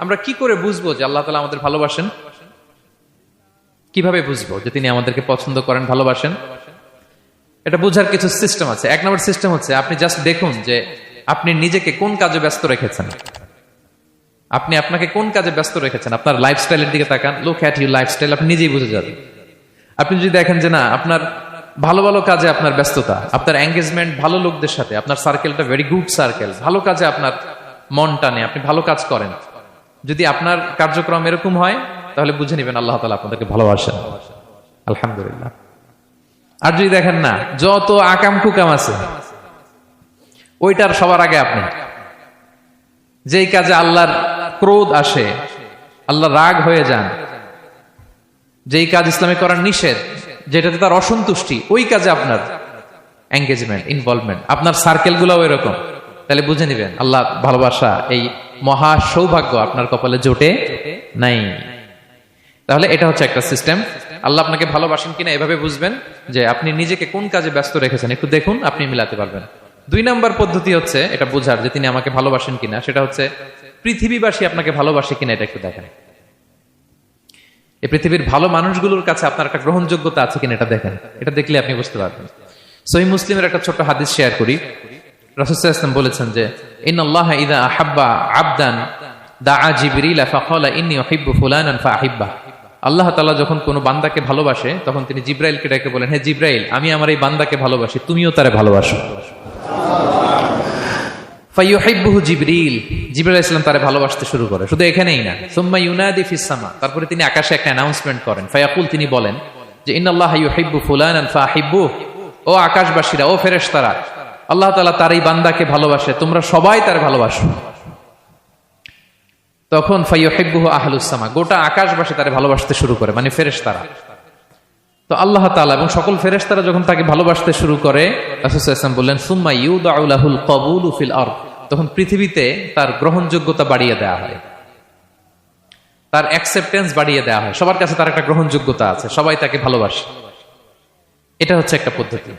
আমরা কি করে বুঝবো যে আল্লাহ তাআলা আমাদের ভালোবাসেন? কিভাবে বুঝবো যে তিনি আমাদেরকে পছন্দ করেন, ভালোবাসেন? এটা বোঝার কিছু সিস্টেম আছে। এক নম্বর সিস্টেম হচ্ছে আপনি জাস্ট দেখুন যে আপনি নিজেকে কোন কাজে ব্যস্ত রেখেছেন। আপনি আপনাকে কোন কাজে ব্যস্ত রেখেছেন, আপনার লাইফস্টাইলের দিকে তাকান। লুক অ্যাট ইউর লাইফস্টাইল, আপনি নিজেই বুঝে যাবেন। আপনি যদি দেখেন যে না, আপনার ভালো ভালো কাজে আপনার ব্যস্ততা, আপনার এঙ্গেজমেন্ট ভালো লোকদের সাথে, আপনার সার্কেলটা ভেরি গুড সার্কেল, ভালো কাজে আপনার মন টানে, আপনি ভালো কাজ করেন, যদি আপনার কার্যক্রম এরকম হয়, তাহলে বুঝে নেবেন আল্লাহ তাআলা আপনাদেরকে ভালোবাসেন। আলহামদুলিল্লাহ। আর যদি দেখেন না, যত আকাম কুকাম আছে ওইটার সবার আগে আপনি, যেই কাজে আল্লাহর ক্রোধ আসে, আল্লাহ রাগ হয়ে যান, যেই কাজ ইসলামে করার নিষেধ, যেটাতে তার অসন্তুষ্টি, ওই কাজে আপনার এঙ্গেজমেন্ট, ইনভলভমেন্ট, আপনার সার্কেল গুলাও এরকম, তাহলে বুঝে নিবেন আল্লাহ ভালোবাসা, এই মহা সৌভাগ্য আপনার কপালে জোটে নাই। তাহলে এটা হচ্ছে একটা সিস্টেম। আল্লাহ আপনাকে ভালোবাসেন কিনা এভাবে বুঝবেন যে আপনি নিজেকে কোন কাজে ব্যস্ত রেখেছেন, একটু দেখুন, আপনি মিলাতে পারবেন। 2 নাম্বার পদ্ধতি হচ্ছে এটা বোঝার যে তিনি আমাকে ভালোবাসেন কিনা, সেটা হচ্ছে পৃথিবীবাসী আপনাকে ভালোবাসে কিনা, এটা একটু দেখেন। এই পৃথিবীর ভালো মানুষগুলোর কাছে আপনার একটা গ্রহণযোগ্যতা আছে কিনা, এটা দেখেন। এটা দেখলে আপনি বুঝতে পারবেন। সহিহ মুসলিমের একটা ছোট্ট হাদিস শেয়ার করি। রাসূল সাল্লাল্লাহু আলাইহি ওয়াসাল্লাম বলেছেন যে ইন্নাল্লাহা ইযা আহাব্বা আবদান দাআ জিবরিল ফাকালা ইন্নী উহিব্বু ফুলানান ফাআহিব্বা। আল্লাহ তাআলা যখন কোনো বান্দাকে ভালোবাসে, তখন তিনি জিবরাইলকে ডেকে বলেন, হে জিবরাইল, আমি আমার এই বান্দাকে ভালোবাসি, তুমিও তারে ভালোবাসো। ফায়ুহিব্বুহু জিবরিল, জিবরাইল আলাইহিস সালাম তারে ভালোবাসতে শুরু করে। শুধু এখানেই না, সুম্মা ইউনাদি ফিস সামা, তারপরে তিনি আকাশে একটা অ্যানাউন্সমেন্ট করেন। ফায়াকুল, তিনি বলেন যে ইন্নাল্লাহা ইউহিব্বু ফুলানান ফাআহিব্বুহু, ও আকাশবাসীরা, ও ফেরেশতারা, আল্লাহ তাআলা তার এই বান্দাকে ভালোবাসে, তোমরা সবাই তার ভালোবাসো। তখন ফায়ুহিব্বুহু আহলুস সামা, গোটা আকাশবাসী তারে ভালোবাসতে শুরু করে, মানে ফেরেশতারা। তো আল্লাহ তাআলা এবং সকল ফেরেশতারা যখন তাকে ভালোবাসতে শুরু করে, রাসূল সাল্লাল্লাহু আলাইহি ওয়াসাল্লাম বললেন সুম্মা ইউদাউ লাহুল কবুলু ফিল আরদ, তখন পৃথিবীতে তার গ্রহণযোগ্যতা বাড়িয়ে দেওয়া হয়, তার অ্যাকসেপ্টেন্স বাড়িয়ে দেওয়া হয়। সবার কাছে তার একটা গ্রহণযোগ্যতা আছে, সবাই তাকে ভালোবাসে। এটা হচ্ছে একটা পদ্ধতি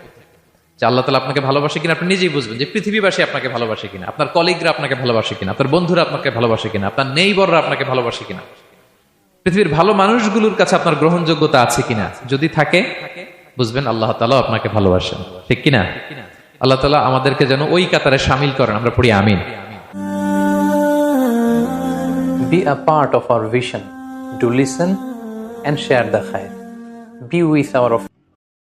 যে আল্লাহ তাআলা আপনাকে ভালোবাসে কিনা আপনি নিজেই বুঝবেন, যে পৃথিবীবাসী আপনাকে ভালোবাসে কিনা, আপনার কলিগরা আপনাকে ভালোবাসে কিনা, আপনার বন্ধুরা আপনাকে ভালোবাসে কিনা, আপনার নেইবররা আপনাকে ভালোবাসে কিনা, পৃথিবীর ভালো মানুষগুলোর কাছে আপনার গ্রহণযোগ্যতা আছে কিনা। যদি থাকে, বুঝবেন আল্লাহ তাআলা আপনাকে ভালোবাসেন। ঠিক কিনা? আল্লাহ তাআলা আমাদেরকে যেন ওই কাতারে শামিল করেন। আমরা পড়ি আমিন। Be a part of our vision. Do listen and share the khair. Be with our